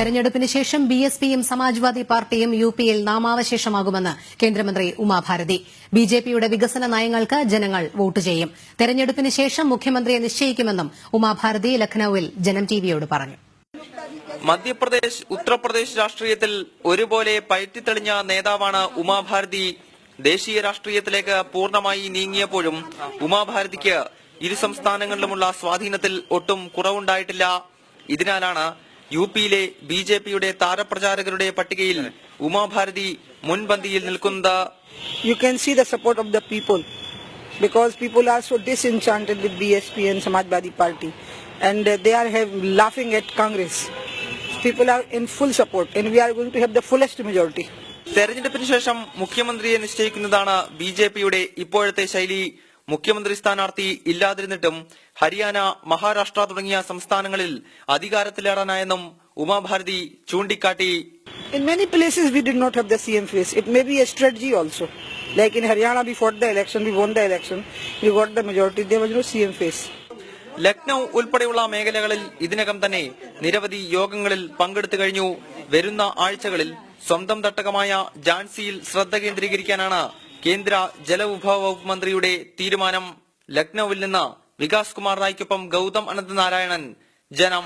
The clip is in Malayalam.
തെരഞ്ഞെടുപ്പിന് ശേഷം ബിഎസ്പിയും സമാജ്വാദി പാർട്ടിയും യുപിയിൽ നാമാവശേഷമാകുമെന്ന് കേന്ദ്രമന്ത്രി ഉമാഭാരതി. ബിജെപിയുടെ വികസന നയങ്ങൾക്ക് ജനങ്ങൾ വോട്ട് ചെയ്യും. തെരഞ്ഞെടുപ്പിന് ശേഷം മുഖ്യമന്ത്രിയെ നിശ്ചയിക്കുമെന്നും ഉമാഭാരതി ലഖ്നൌവിൽ ജനം ടിവിയോട് പറഞ്ഞു. മധ്യപ്രദേശ്, ഉത്തർപ്രദേശ് രാഷ്ട്രീയത്തിൽ ഒരുപോലെ പയറ്റിത്തെളിഞ്ഞ നേതാവാണ് ഉമാഭാരതി. ദേശീയ രാഷ്ട്രീയത്തിലേക്ക് പൂർണ്ണമായി നീങ്ങിയപ്പോഴും ഉമാഭാരതിക്ക് ഇരു സംസ്ഥാനങ്ങളിലുമുള്ള സ്വാധീനത്തിൽ ഒട്ടും കുറവുണ്ടായിട്ടില്ല. ഇതിനാലാണ് യുപിയിലെ ബിജെപിയുടെ താരപ്രചാരകരുടെ പട്ടികയിൽ ഉമാഭാരതി മുൻപന്തിയിൽ നിൽക്കുന്നത്. You can see the support of the people because people are so disenchanted with BSP and Samajwadi Party and they are laughing at Congress. People are in full support and we are going to have the fullest majority. തെരഞ്ഞെടുപ്പിന് ശേഷം മുഖ്യമന്ത്രിയെ നിശ്ചയിക്കുന്നതാണ് ബിജെപിയുടെ ഇപ്പോഴത്തെ ശൈലി. മുഖ്യമന്ത്രി സ്ഥാനാർത്ഥി ഇല്ലാതിരുന്നിട്ടും ഹരിയാന, മഹാരാഷ്ട്ര തുടങ്ങിയ സംസ്ഥാനങ്ങളിൽ അധികാരത്തിലേറാനായെന്നും ഉമാഭാരതി ചൂണ്ടിക്കാട്ടി. In many places we did not have the CM face. It may be a strategy also. Like in Haryana we fought the election, we won the election, we got the majority, there was no CM face. Lucknow ഉൾപ്പെടെയുള്ള മേഖലകളിൽ ഇതിനകം തന്നെ നിരവധി യോഗങ്ങളിൽ പങ്കെടുത്തു കഴിഞ്ഞു. വരുന്ന ആഴ്ചകളിൽ സ്വന്തം തട്ടകമായ ഝാൻസിയിൽ ശ്രദ്ധ കേന്ദ്രീകരിക്കാനാണ് കേന്ദ്ര ജലവിഭവ വകുപ്പ് മന്ത്രിയുടെ തീരുമാനം. ലക്നൌവിൽ നിന്ന് വികാസ് കുമാർ റായ്ക്കൊപ്പം ഗൌതം അനന്തനാരായണൻ, ജനം.